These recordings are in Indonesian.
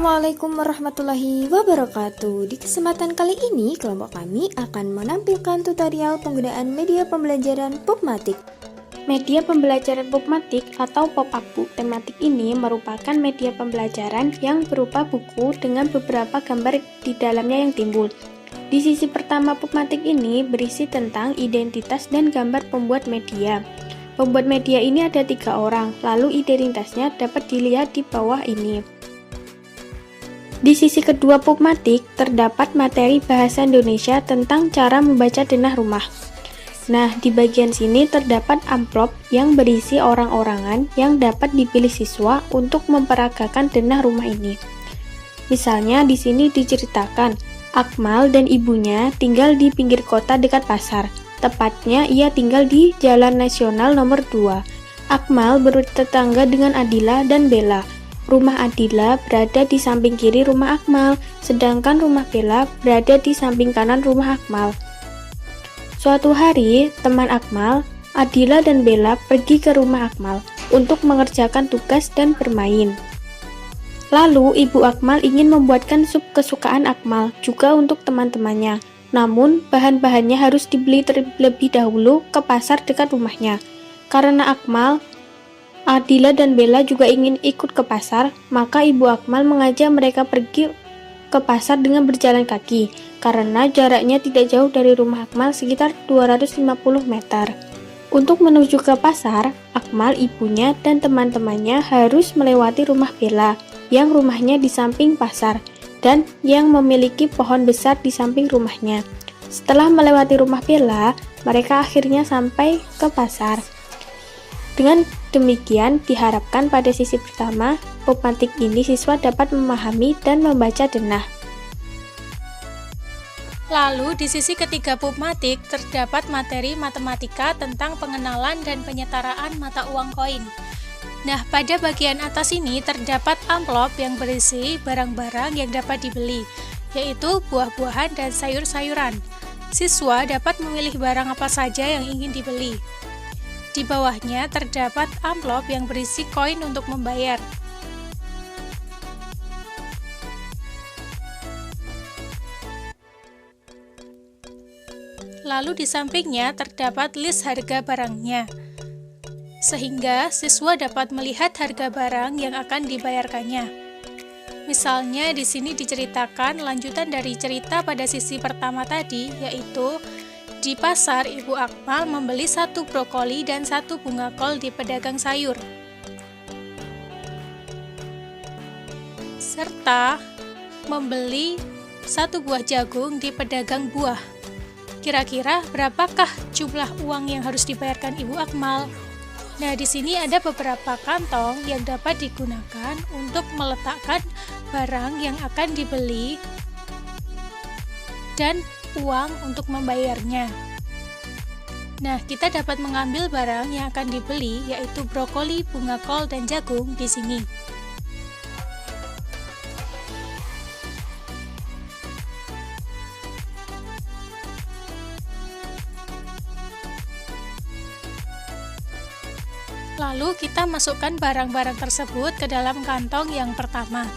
Assalamualaikum warahmatullahi wabarakatuh. Di kesempatan kali ini, kelompok kami akan menampilkan tutorial penggunaan media pembelajaran Pubmatik. Media pembelajaran Pubmatik atau pop-up tematik ini merupakan media pembelajaran yang berupa buku dengan beberapa gambar di dalamnya yang timbul. Di sisi pertama Pubmatik ini berisi tentang identitas dan gambar pembuat media. Pembuat media ini ada 3 orang, lalu identitasnya dapat dilihat di bawah ini. Di sisi kedua Pubmatik terdapat materi bahasa Indonesia tentang cara membaca denah rumah. Nah, di bagian sini terdapat amplop yang berisi orang-orangan yang dapat dipilih siswa untuk memperagakan denah rumah ini. Misalnya di sini diceritakan, Akmal dan ibunya tinggal di pinggir kota dekat pasar. Tepatnya ia tinggal di Jalan Nasional nomor 2. Akmal bertetangga dengan Adila dan Bella. Rumah Adila berada di samping kiri rumah Akmal, sedangkan rumah Bella berada di samping kanan rumah Akmal. Suatu hari, teman Akmal, Adila dan Bella pergi ke rumah Akmal untuk mengerjakan tugas dan bermain. Lalu, ibu Akmal ingin membuatkan sup kesukaan Akmal juga untuk teman-temannya. Namun, bahan-bahannya harus dibeli terlebih dahulu ke pasar dekat rumahnya. Karena Akmal, Adila dan Bella juga ingin ikut ke pasar, maka ibu Akmal mengajak mereka pergi ke pasar dengan berjalan kaki, karena jaraknya tidak jauh dari rumah Akmal sekitar 250 meter. Untuk menuju ke pasar, Akmal, ibunya, dan teman-temannya harus melewati rumah Bella, yang rumahnya di samping pasar, dan yang memiliki pohon besar di samping rumahnya. Setelah melewati rumah Bella, mereka akhirnya sampai ke pasar. Dengan demikian, diharapkan pada sisi pertama, Pubmatik ini siswa dapat memahami dan membaca denah. Lalu, di sisi ketiga Pubmatik terdapat materi matematika tentang pengenalan dan penyetaraan mata uang koin. Nah, pada bagian atas ini terdapat amplop yang berisi barang-barang yang dapat dibeli, yaitu buah-buahan dan sayur-sayuran. Siswa dapat memilih barang apa saja yang ingin dibeli. Di bawahnya terdapat amplop yang berisi koin untuk membayar. Lalu di sampingnya terdapat list harga barangnya, sehingga siswa dapat melihat harga barang yang akan dibayarkannya. Misalnya di sini diceritakan lanjutan dari cerita pada sisi pertama tadi, yaitu di pasar, Ibu Akmal membeli 1 brokoli dan 1 bunga kol di pedagang sayur, serta membeli 1 buah jagung di pedagang buah. Kira-kira berapakah jumlah uang yang harus dibayarkan Ibu Akmal? Nah, di sini ada beberapa kantong yang dapat digunakan untuk meletakkan barang yang akan dibeli dan uang untuk membayarnya. Nah, kita dapat mengambil barang yang akan dibeli, yaitu brokoli, bunga kol, dan jagung di sini. Lalu kita masukkan barang-barang tersebut ke dalam kantong yang pertama.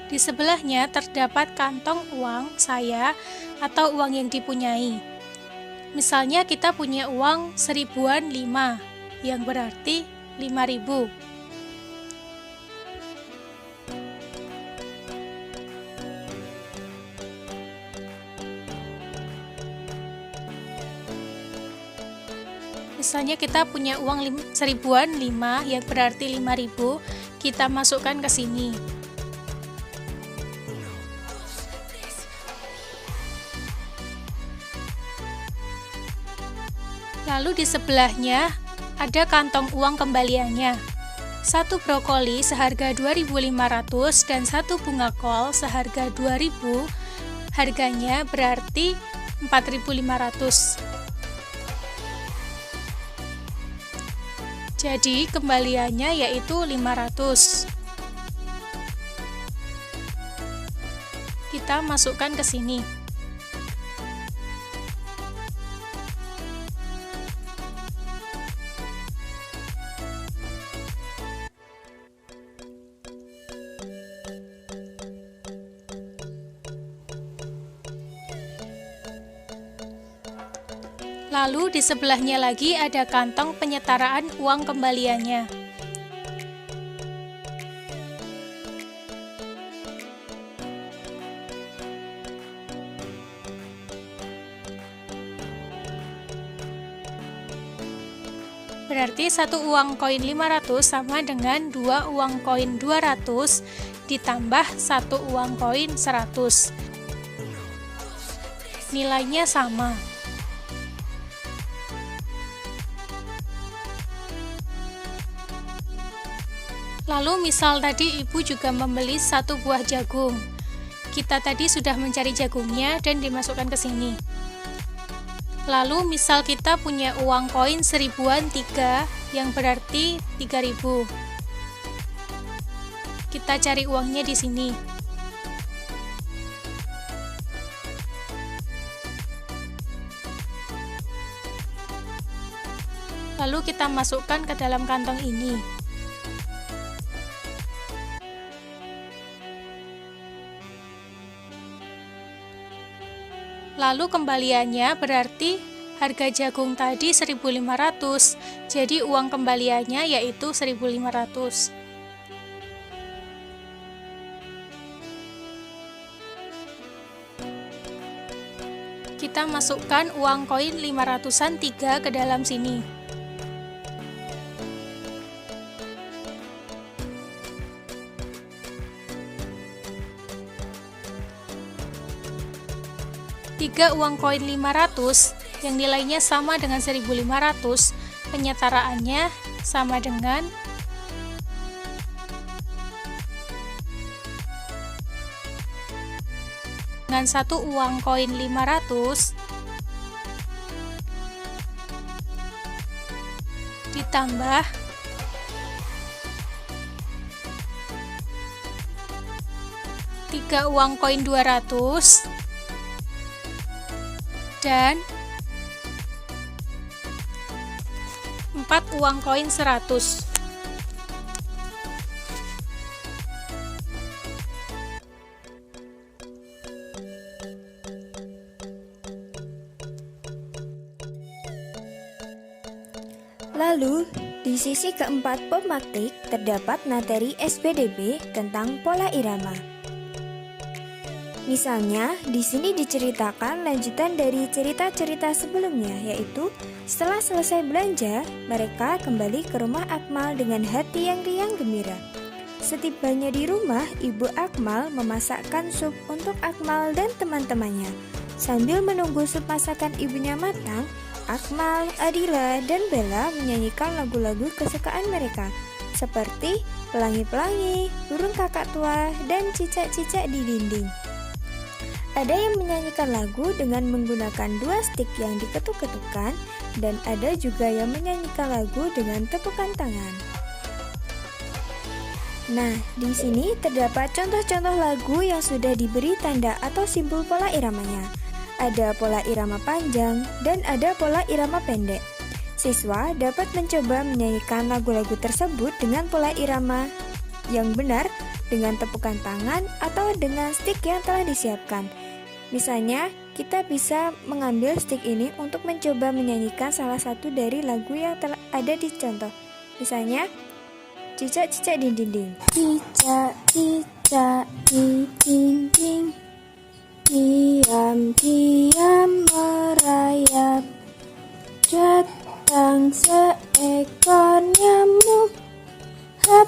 Di sebelahnya terdapat kantong uang saya atau uang yang dipunyai. Misalnya kita punya uang 1000-an 5, yang berarti 5.000. Misalnya kita punya uang 1000-an 5, yang berarti 5.000, kita masukkan ke sini. Lalu di sebelahnya ada kantong uang kembaliannya. 1 brokoli seharga 2.500 dan 1 bunga kol seharga 2.000. Harganya berarti 4.500. Jadi kembaliannya yaitu 500. Kita masukkan ke sini. Lalu di sebelahnya lagi ada kantong penyetaraan uang kembaliannya. Berarti satu uang koin 500 sama dengan 2 uang koin 200 ditambah 1 uang koin 100. Nilainya sama. Lalu misal tadi ibu juga membeli 1 buah jagung. Kita tadi sudah mencari jagungnya dan dimasukkan ke sini. Lalu misal kita punya uang koin 1000-an 3 yang berarti 3000. Kita cari uangnya di sini. Lalu kita masukkan ke dalam kantong ini. Lalu kembaliannya berarti harga jagung tadi 1.500, jadi uang kembaliannya yaitu 1.500. Kita masukkan uang koin 500-an 3 ke dalam sini. Tiga uang koin 500 yang nilainya sama dengan 1.500, penyetaraannya sama dengan satu uang koin 500 ditambah tiga uang koin 200 dan 4 uang koin 100. Lalu, di sisi keempat PopMatik terdapat materi SPDB tentang pola irama. Misalnya, di sini diceritakan lanjutan dari cerita-cerita sebelumnya, yaitu setelah selesai belanja, mereka kembali ke rumah Akmal dengan hati yang riang gembira. Setibanya di rumah, Ibu Akmal memasakkan sup untuk Akmal dan teman-temannya. Sambil menunggu sup masakan ibunya matang, Akmal, Adila, dan Bella menyanyikan lagu-lagu kesukaan mereka, seperti Pelangi-Pelangi, Burung Kakak Tua, dan Cicak-Cicak di Dinding. Ada yang menyanyikan lagu dengan menggunakan 2 stik yang diketuk-ketukkan, dan ada juga yang menyanyikan lagu dengan tepukan tangan. Nah, di sini terdapat contoh-contoh lagu yang sudah diberi tanda atau simbol pola iramanya. Ada pola irama panjang dan ada pola irama pendek. Siswa dapat mencoba menyanyikan lagu-lagu tersebut dengan pola irama yang benar dengan tepukan tangan atau dengan stik yang telah disiapkan. Misalnya, kita bisa mengambil stik ini untuk mencoba menyanyikan salah satu dari lagu yang telah ada di contoh. Misalnya, Cicak-cicak di dinding. Cicak-cicak di dinding, diam-diam merayap, datang seekor nyamuk, hap,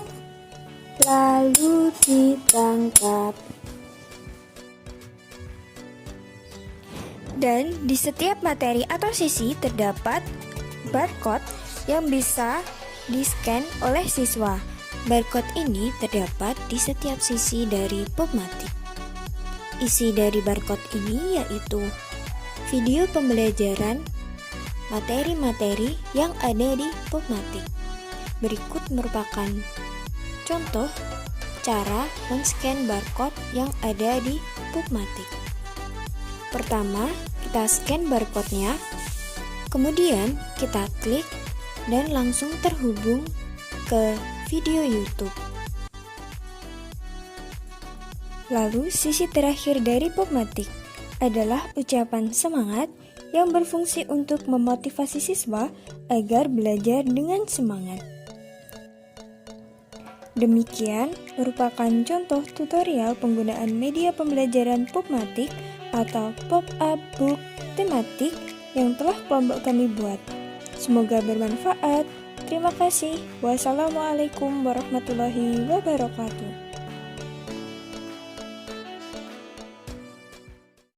lalu ditangkap. Dan di setiap materi atau sisi terdapat barcode yang bisa di-scan oleh siswa. Barcode ini terdapat di setiap sisi dari PopMatik. Isi dari barcode ini yaitu video pembelajaran materi-materi yang ada di PopMatik. Berikut merupakan contoh cara men-scan barcode yang ada di PopMatik. Pertama, kita scan barcode-nya, kemudian kita klik dan langsung terhubung ke video YouTube. Lalu sisi terakhir dari PopMatik adalah ucapan semangat yang berfungsi untuk memotivasi siswa agar belajar dengan semangat. Demikian merupakan contoh tutorial penggunaan media pembelajaran PubMatik atau pop-up book tematik yang telah kelompok kami buat. Semoga bermanfaat. Terima kasih. Wassalamualaikum warahmatullahi wabarakatuh.